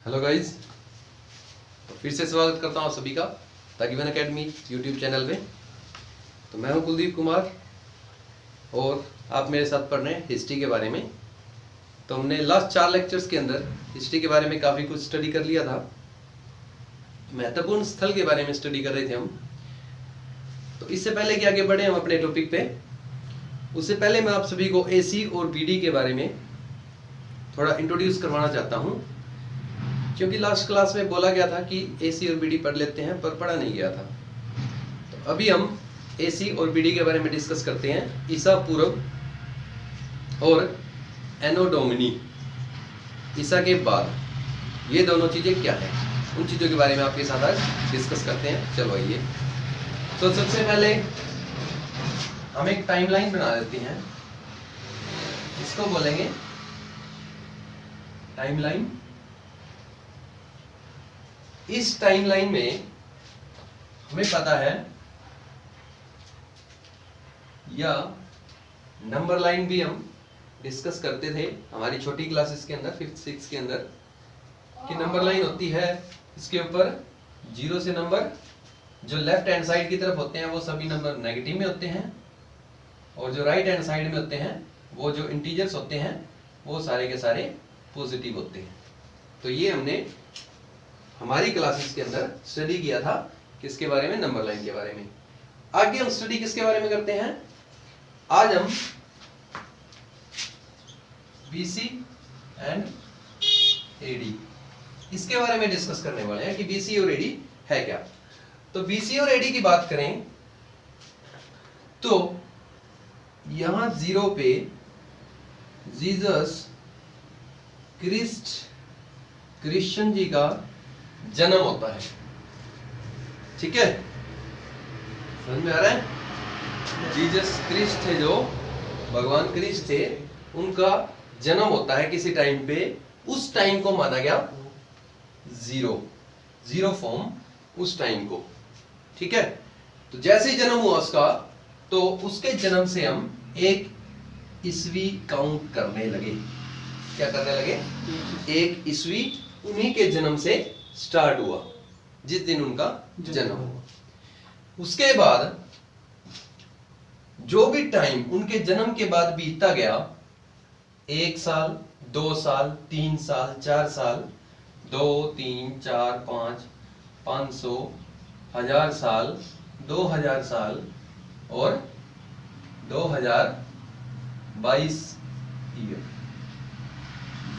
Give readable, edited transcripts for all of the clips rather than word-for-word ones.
Hello guys, तो फिर से स्वागत करता हूँ आप सभी का the given academy YouTube channel पे। तो मैं हूँ कुलदीप कुमार और आप मेरे साथ पढ़ रहे हैं हिस्ट्री के बारे में। तो हमने लास्ट 4 लेक्चर्स के अंदर हिस्ट्री के बारे में काफ़ी कुछ स्टडी कर लिया था। महत्वपूर्ण स्थल के बारे में स्टडी कर रहे थे हम। तो इससे पहले कि आगे बढ़े हम अपने टॉपिक पे, उससे पहले मैं आप सभी को एसी और बीडी के बारे में थोड़ा इंट्रोड्यूस करवाना चाहता हूँ, क्योंकि लास्ट क्लास में बोला गया था कि एसी और बीडी पढ़ लेते हैं पर पढ़ा नहीं गया था। तो अभी हम एसी और बीडी के बारे में डिस्कस करते हैं। ईसा पूर्व और एनो डोमिनी, ईसा के बाद, ये दोनों चीज़ें क्या हैं, उन चीज़ों के बारे में आपके साथ आज डिस्कस करते हैं। चलो आइए। तो सबसे पहले हम एक टाइमलाइन बना लेते हैं, इसको बोलेंगे टाइमलाइन। इस टाइमलाइन में हमें पता है, या नंबर लाइन भी हम डिस्कस करते थे हमारी छोटी क्लासेस के अंदर, 5th 6th के अंदर, कि नंबर लाइन होती है, इसके ऊपर 0 से नंबर जो लेफ्ट हैंड साइड की तरफ होते हैं वो सभी नंबर नेगेटिव में होते हैं, और जो राइट हैंड साइड में होते हैं वो जो इंटीजर्स होते हैं वो सारे के सारे पॉजिटिव होते हैं। तो ये हमने हमारी क्लासेस के अंदर स्टडी किया था, किसके बारे में, नंबर लाइन के बारे में। आगे हम स्टडी किसके बारे में करते हैं, आज हम बीसी एंड एडी, इसके बारे में डिस्कस करने वाले हैं कि बीसी और एडी है क्या। तो बीसी और एडी की बात करें तो यहां 0 पे जीसस क्रिश्चियन जी का जन्म होता है। ठीक है, समझ में आ रहा है। जीसस क्रिस्ट थे, जो भगवान क्रिस्ट थे, उनका जन्म होता है किसी टाइम पे। उस टाइम को माना गया जीरो फॉर्म, उस टाइम को। ठीक है, तो जैसे ही जन्म हुआ उसका, तो उसके जन्म से हम 1 ईस्वी काउंट करने लगे। क्या करने लगे? 1 ईस्वी उन्हीं के जन्म से स्टार्ट हुआ, जिस दिन उनका जन्म हुआ। उसके बाद जो भी टाइम उनके जन्म के बाद बीतता गया, 1 साल, 2 साल, 3 साल, 4 साल, 2, 3, 4, 5, 500, 1000 साल, 2000 साल और 2022 ईयर,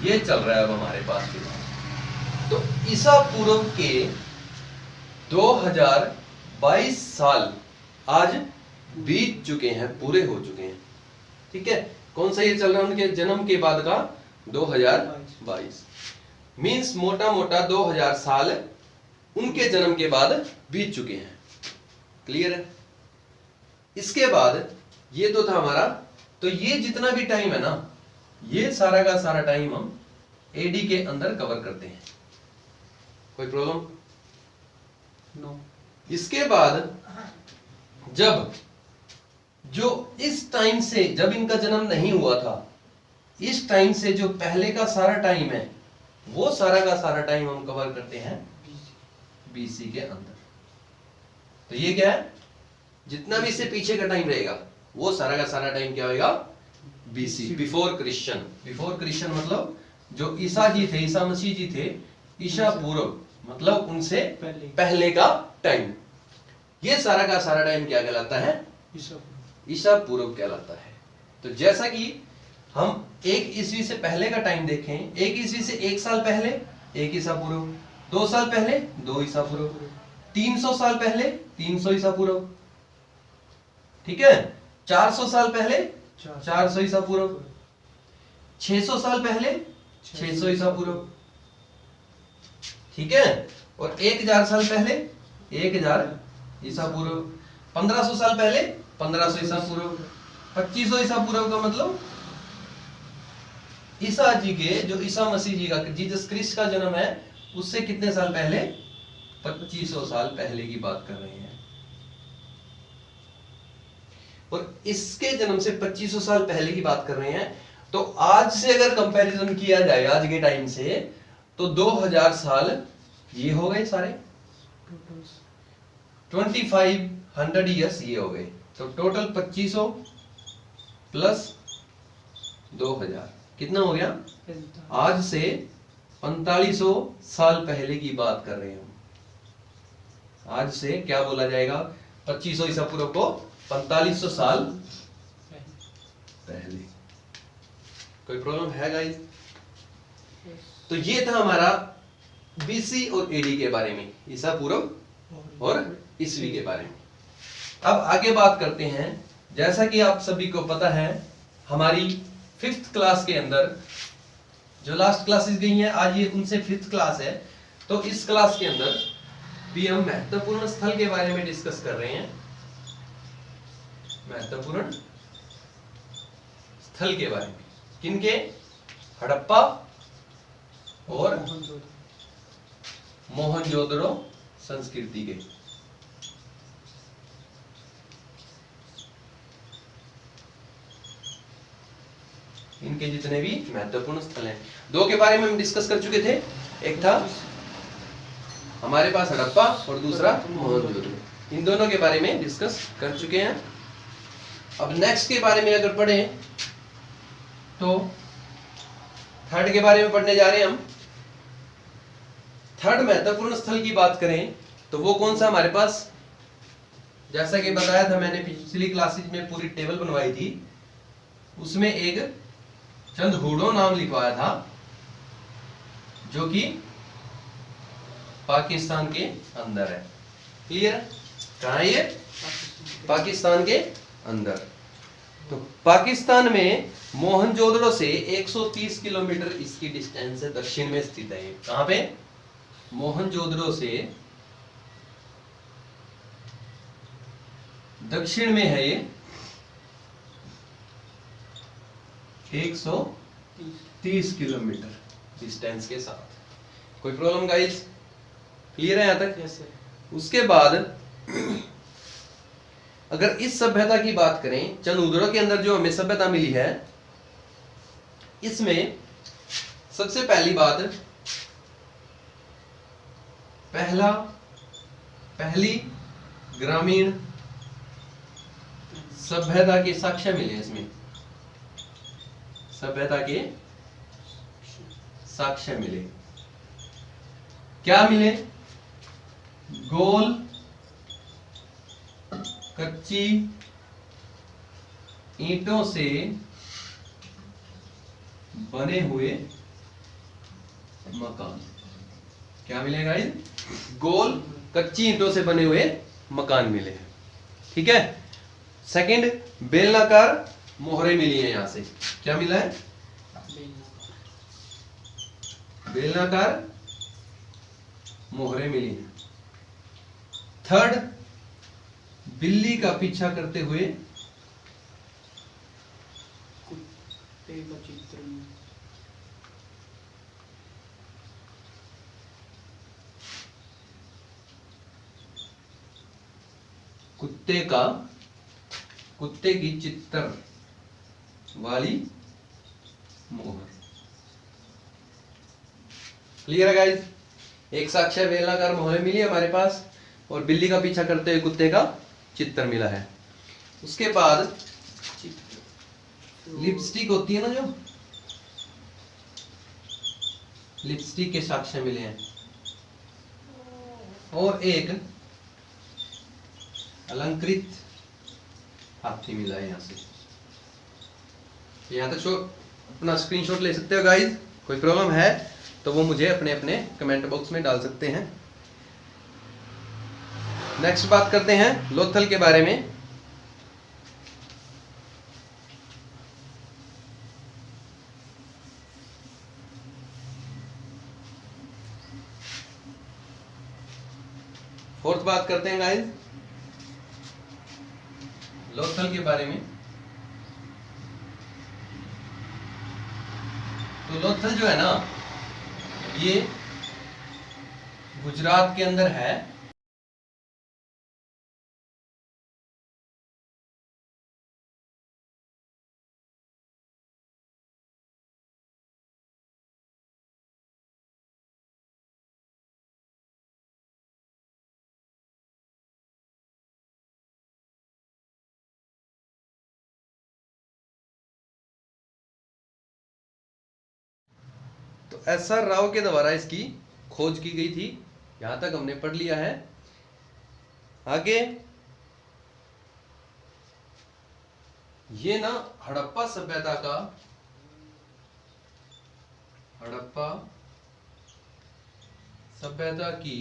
ये चल रहा है अब हमारे पास फिलहाल। तो ईसा पूर्व के 2022 साल आज बीत चुके हैं, पूरे हो चुके हैं। ठीक है, कौन सा ये चल रहा है, उनके जन्म के बाद का 2022, मींस मोटा मोटा 2000 साल उनके जन्म के बाद बीत चुके हैं। क्लियर है। इसके बाद ये तो था हमारा, तो ये जितना भी टाइम है ना, ये सारा का सारा टाइम हम एडी के अंदर कवर करते हैं। कोई प्रॉब्लम? नो। इसके बाद जब जो इस टाइम से, जब इनका जन्म नहीं हुआ था, इस टाइम से जो पहले का सारा टाइम है, वो सारा का सारा टाइम हम कवर करते हैं बीसी के अंदर। तो ये क्या है, जितना भी इससे पीछे का टाइम रहेगा वो सारा का सारा टाइम क्या होगा, BC, before Christian. Before Christian मतलब जो ईसा जी थे, ईसा मसीह जी थे, ईसा पूर्व मतलब उनसे पहले का टाइम, ये सारा का सारा टाइम क्या कहलाता है, ईसा पूर्व कहलाता है। तो जैसा कि हम 1 ईस्वी से पहले का टाइम देखें, 1 ईस्वी से 1 साल पहले 1 ईसा पूर्व, 2 साल पहले 2 ईसा पूर्व, 300 साल पहले 300 ईसा पूर्व, ठीक है, 400 साल पहले 400 ईसा पूर्व, 600 साल पहले 600 ईसा पूर्व, ठीक है, और 1000 साल पहले 1000 ईसा पूर्व, 1500 साल पहले 1500 ईसा पूर्व, 2500 ईसा पूर्व का मतलब ईसा जी के, जो ईसा मसीह जी का, जीसस क्रिस्ट का जन्म है, उससे कितने साल पहले, 2500 साल पहले की बात कर रहे हैं। और इसके जन्म से 2500 साल पहले की बात कर रहे हैं। तो आज से अगर कंपैरिजन किया जाए, आज के टाइम से, तो 2000 साल ये हो गए सारे, 2500 ईयर्स ये हो गए, तो टोटल 2500 प्लस 2000 कितना हो गया? आज से 4500 साल पहले की बात कर रहे हैं हम। आज से क्या बोला जाएगा? 2500 ईसा पूर्व को 4500 साल पहले। कोई प्रॉब्लम है गाइस? तो ये था हमारा बीसी और एडी के बारे में, ईसा पूर्व और ईसवी के बारे में। अब आगे बात करते हैं। जैसा कि आप सभी को पता है, हमारी 5th क्लास के अंदर जो लास्ट क्लासेस गई हैं, आज ये उनसे 5th क्लास है। तो इस क्लास के अंदर भी हम महत्वपूर्ण स्थल के बारे में डिस्कस कर रहे हैं। महत्वपूर्ण स्थल के बारे में किनके? हड़प्पा और मोहनजोदड़ो संस्कृति के। इनके जितने भी महत्वपूर्ण स्थल हैं, दो के बारे में हम डिस्कस कर चुके थे। एक था हमारे पास हड़प्पा और दूसरा मोहनजोदड़ो। इन दोनों के बारे में डिस्कस कर चुके हैं। अब नेक्स्ट के बारे में अगर पढ़ें तो थर्ड के बारे में पढ़ने जा रहे हैं हम। थर्ड महत्वपूर्ण स्थल की बात करें तो वो कौन सा हमारे पास? जैसा कि बताया था मैंने पिछली क्लासेज में पूरी टेबल बनवाई थी, उसमें एक चंदहुडो नाम लिखवाया था, जो कि पाकिस्तान के अंदर है। क्लियर? कहां है ये? पाकिस्तान के अंदर। तो पाकिस्तान में मोहनजोदड़ो से 130 किलोमीटर इसकी डिस्टेंस है, दक्षिण में स्थित है। कहां पे? मोहनजोदड़ो से दक्षिण में है ये 130 किलोमीटर डिस्टेंस के साथ। कोई प्रॉब्लम गाइस? क्लियर है यहां तक? yes, sir. उसके बाद अगर इस सभ्यता की बात करें, चंदहुडो के अंदर जो हमें सभ्यता मिली है, इसमें सबसे पहली बात, पहली ग्रामीण सभ्यता के साक्ष्य मिले। इसमें सभ्यता के साक्ष्य मिले। क्या मिले? गोल कच्ची ईंटों से बने हुए मकान। क्या मिलेगा? गोल कच्ची ईंटों से बने हुए मकान मिले हैं। ठीक है। सेकंड, बेलनाकार मोहरे मिली है। यहां से क्या मिला है? बेलनाकार मोहरे मिली है। थर्ड, बिल्ली का पीछा करते हुए कुत्ते का चित्र। कुत्ते की चित्र वाली मोहर। क्लियर है गाइस? एक साक्ष्य बेलनाकार मोहर मिली हमारे पास, और बिल्ली का पीछा करते हुए कुत्ते का चित्र मिला है। उसके बाद लिपस्टिक होती है ना, जो लिपस्टिक के साक्ष्य मिले हैं, और एक अलंकृत हाथी मिला है। यहां से यहां तक अपना स्क्रीनशॉट ले सकते हो गाइस। कोई प्रॉब्लम है तो वो मुझे अपने अपने कमेंट बॉक्स में डाल सकते हैं। नेक्स्ट बात करते हैं लोथल के बारे में। फोर्थ बात करते हैं गाइस लोथल के बारे में। तो लोथल जो है ना, ये गुजरात के अंदर है। तो SR राव के द्वारा इसकी खोज की गई थी। यहां तक हमने पढ़ लिया है। आगे ये ना हड़प्पा सभ्यता का, हड़प्पा सभ्यता की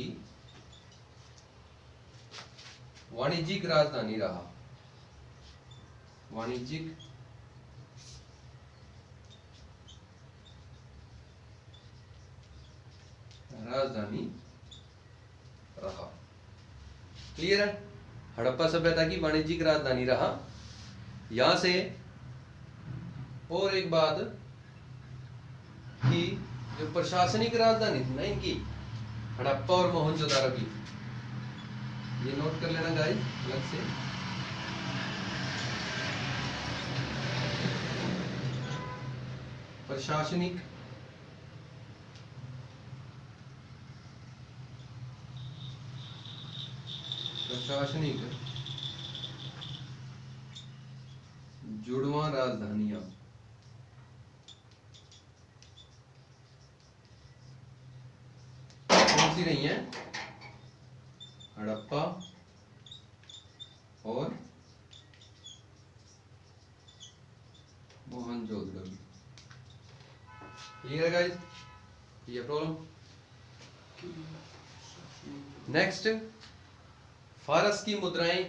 वाणिज्यिक राजधानी रहा। वाणिज्यिक राजधानी रहा। क्लियर है? हड़प्पा सभ्यता की वाणिज्यिक राजधानी रहा। यहां से और एक बात कि जो प्रशासनिक राजधानी थी ना इनकी, हड़प्पा और मोहनजोदारो की, ये नोट कर लेना गाइस अलग से। प्रशासनिक जुड़वां राजधानियां, कौन सी रही हैं? हड़प्पा और मोहनजोदड़ो। क्लियर है गाइस? ये प्रॉब्लम। नेक्स्ट, फारस की मुद्राएं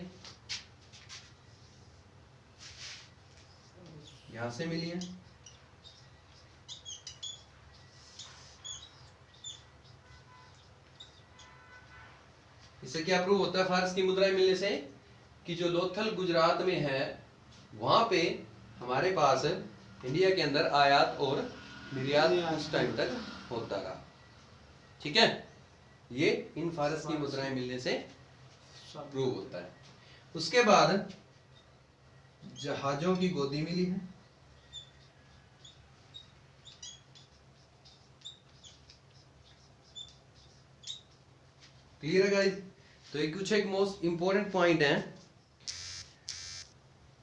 यहां से मिली है। इससे क्या प्रूव होता है फारस की मुद्राएं मिलने से? कि जो लोथल गुजरात में है वहां पे हमारे पास इंडिया के अंदर आयात और निर्यात उस टाइम तक होता रहा। ठीक है, ये इन फारस की मुद्राएं मिलने से प्रूव होता है। उसके बाद जहाजों की गोदी मिली है। क्लियर है गाइस? तो ये कुछ एक मोस्ट इंपॉर्टेंट पॉइंट है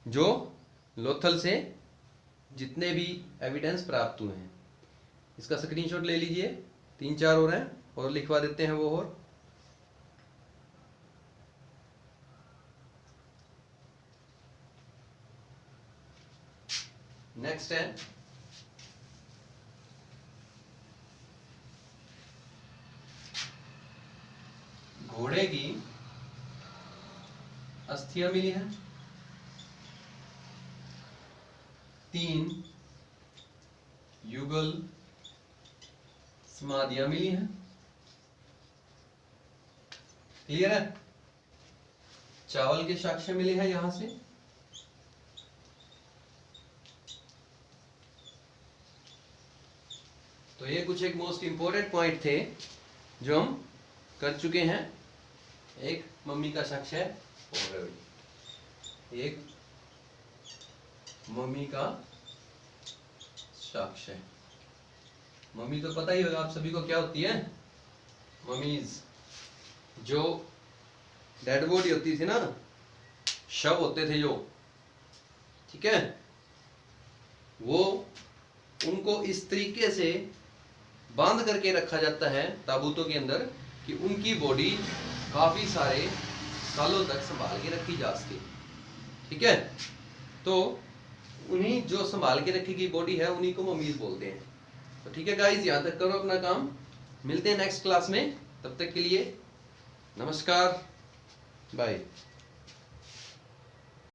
जो लोथल से जितने भी एविडेंस प्राप्त हुए हैं। इसका स्क्रीनशॉट ले लीजिए, 3-4 और हैं और लिखवा देते हैं वो। और नेक्स्ट है घोड़े की अस्थियां मिली हैं। 3 युगल समाधियां मिली हैं। क्लियर है? चावल के साक्ष्य मिले हैं यहां से। तो ये कुछ एक मोस्ट इंपोर्टेंट पॉइंट थे जो हम कर चुके हैं। एक मम्मी का साक्ष्य है और एक मम्मी का साक्ष्य। मम्मी तो पता ही होगा आप सभी को क्या होती है। मम्मीज जो डेड बॉडी होती थी ना, शव होते थे जो, ठीक है, वो उनको इस तरीके से बांध करके रखा जाता है ताबूतों के अंदर कि उनकी बॉडी काफी सारे सालों तक संभाल के रखी जा सके। ठीक है, तो उन्हीं जो संभाल के रखी गई बॉडी है उन्हीं को मम्मीज बोलते हैं। तो ठीक है गाइस, यहां तक करो अपना काम। मिलते हैं नेक्स्ट क्लास में, तब तक के लिए नमस्कार, बाय।